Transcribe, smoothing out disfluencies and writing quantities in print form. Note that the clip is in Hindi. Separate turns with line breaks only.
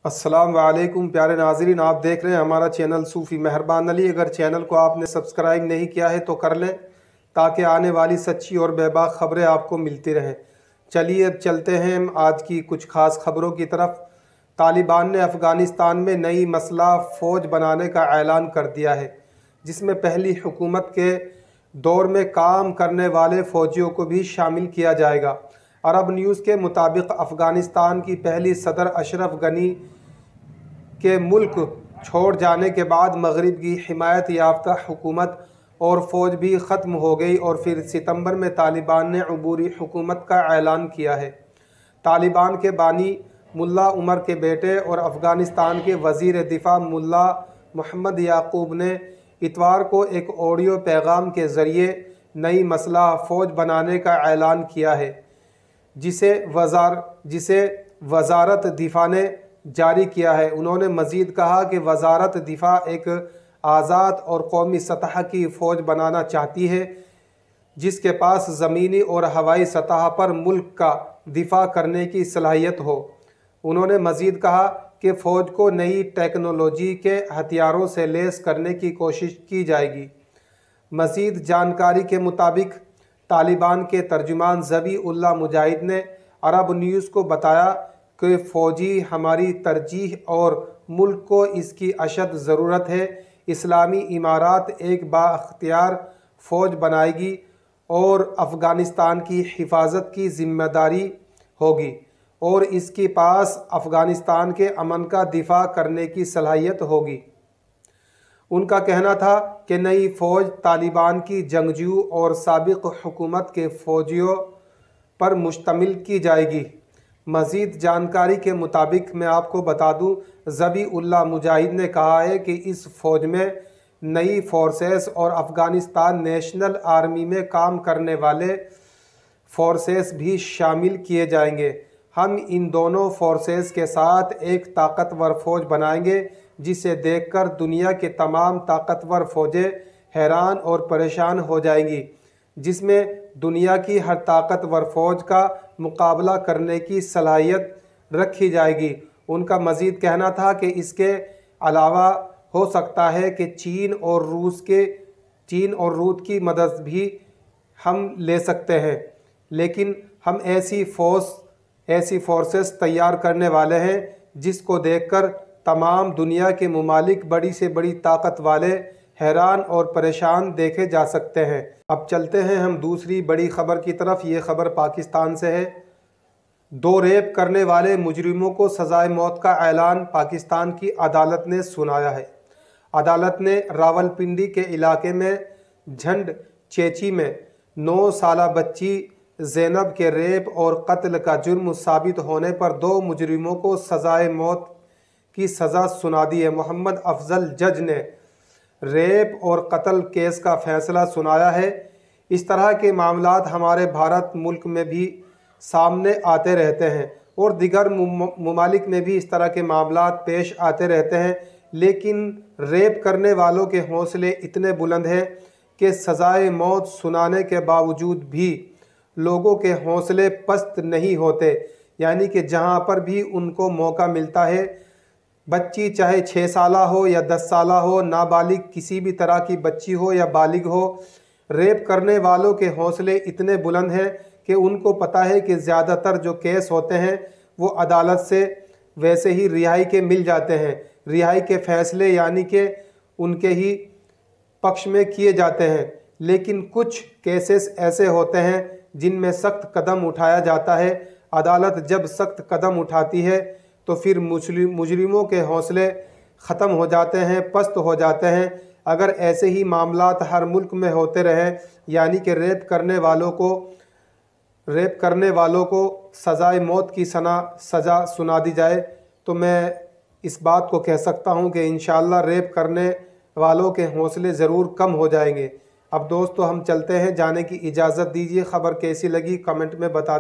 अस्सलाम वालेकुम प्यारे नाज़रीन, आप देख रहे हैं हमारा चैनल सूफ़ी मेहरबान अली। अगर चैनल को आपने सब्सक्राइब नहीं किया है तो कर लें ताकि आने वाली सच्ची और बेबाक ख़बरें आपको मिलती रहें। चलिए अब चलते हैं हम आज की कुछ ख़ास ख़बरों की तरफ। तालिबान ने अफ़गानिस्तान में नई मसला फ़ौज बनाने का ऐलान कर दिया है, जिसमें पहली हुकूमत के दौर में काम करने वाले फ़ौजियों को भी शामिल किया जाएगा। अरब न्यूज़ के मुताबिक अफ़गानिस्तान की पहली सदर अशरफ गनी के मुल्क छोड़ जाने के बाद मगरिब की हिमायत याफ्ता हुकूमत और फ़ौज भी ख़त्म हो गई और फिर सितंबर में तालिबान ने अबूरी हुकूमत का ऐलान किया है। तालिबान के बानी मुल्ला उमर के बेटे और अफ़गानिस्तान के वज़ीर दिफ़ा मुल्ला मोहम्मद याकूब ने इतवार को एक ऑडियो पैगाम के ज़रिए नई मसला फ़ौज बनाने का ऐलान किया है, जिसे वज़ारत दिफ़ा ने जारी किया है। उन्होंने मज़ीद कहा कि वज़ारत दिफ़ा एक आज़ाद और कौमी सतह की फ़ौज बनाना चाहती है, जिसके पास ज़मीनी और हवाई सतह पर मुल्क का दिफ़ा करने की सलाहियत हो। उन्होंने मज़ीद कहा कि फ़ौज को नई टेक्नोलॉजी के हथियारों से लैस करने की कोशिश की जाएगी। मज़ीद जानकारी के मुताबिक तालिबान के तर्जुमान ज़बी उल्लाह मुजाहिद ने अरब न्यूज़ को बताया कि फ़ौजी हमारी तरजीह और मुल्क को इसकी अशद ज़रूरत है। इस्लामी इमारात एक बाअख्तियार फ़ौज बनाएगी और अफ़गानिस्तान की हिफाजत की ज़िम्मेदारी होगी और इसके पास अफ़गानिस्तान के अमन का दिफ़ा करने की सलाहियत होगी। उनका कहना था कि नई फ़ौज तालिबान की जंगजू और साबिक़ हुकूमत के फ़ौजियों पर मुश्तमिल की जाएगी। मज़ीद जानकारी के मुताबिक मैं आपको बता दूं, ज़बी उल्लाह मुजाहिद ने कहा है कि इस फ़ौज में नई फोर्सेस और अफ़गानिस्तान नेशनल आर्मी में काम करने वाले फोर्सेस भी शामिल किए जाएंगे। हम इन दोनों फोर्सेस के साथ एक ताकतवर फ़ौज बनाएंगे, जिसे देखकर दुनिया के तमाम ताकतवर फ़ौजें हैरान और परेशान हो जाएंगी, जिसमें दुनिया की हर ताकतवर फ़ौज का मुकाबला करने की सलाहियत रखी जाएगी। उनका मज़ीद कहना था कि इसके अलावा हो सकता है कि चीन और रूस की मदद भी हम ले सकते हैं, लेकिन हम ऐसी फोर्सेस तैयार करने वाले हैं जिसको देखकर तमाम दुनिया के मुमालिक बड़ी से बड़ी ताकत वाले हैरान और परेशान देखे जा सकते हैं। अब चलते हैं हम दूसरी बड़ी ख़बर की तरफ। ये ख़बर पाकिस्तान से है। 2 रेप करने वाले मुजरिमों को सज़ाए मौत का ऐलान पाकिस्तान की अदालत ने सुनाया है। अदालत ने रावलपिंडी के इलाके में झंड चेची में 9 साला बच्ची ज़ैनब के रेप और कत्ल का जुर्म साबित होने पर 2 मुजरिमों को सज़ाए मौत की सज़ा सुना दी है। मोहम्मद अफजल जज ने रेप और कत्ल केस का फैसला सुनाया है। इस तरह के मामलात हमारे भारत मुल्क में भी सामने आते रहते हैं और दीगर मुमालिक में भी इस तरह के मामलात पेश आते रहते हैं, लेकिन रेप करने वालों के हौसले इतने बुलंद हैं कि सज़ाए मौत सुनाने के बावजूद भी लोगों के हौसले पस्त नहीं होते। यानी कि जहाँ पर भी उनको मौका मिलता है, बच्ची चाहे 6 साला हो या 10 साला हो, नाबालिग किसी भी तरह की बच्ची हो या बालिग हो, रेप करने वालों के हौसले इतने बुलंद हैं कि उनको पता है कि ज़्यादातर जो केस होते हैं वो अदालत से वैसे ही रिहाई के मिल जाते हैं। रिहाई के फ़ैसले यानी कि उनके ही पक्ष में किए जाते हैं, लेकिन कुछ केसेस ऐसे होते हैं जिनमें सख्त कदम उठाया जाता है। अदालत जब सख्त कदम उठाती है तो फिर मुजरिमों के हौसले ख़त्म हो जाते हैं, पस्त हो जाते हैं। अगर ऐसे ही मामलात हर मुल्क में होते रहे, यानी कि रेप करने वालों को सज़ाए मौत की सज़ा सुना दी जाए, तो मैं इस बात को कह सकता हूँ कि इंशाअल्लाह रेप करने वालों के हौसले ज़रूर कम हो जाएंगे। अब दोस्तों हम चलते हैं, जाने की इजाज़त दीजिए। ख़बर कैसी लगी कमेंट में बता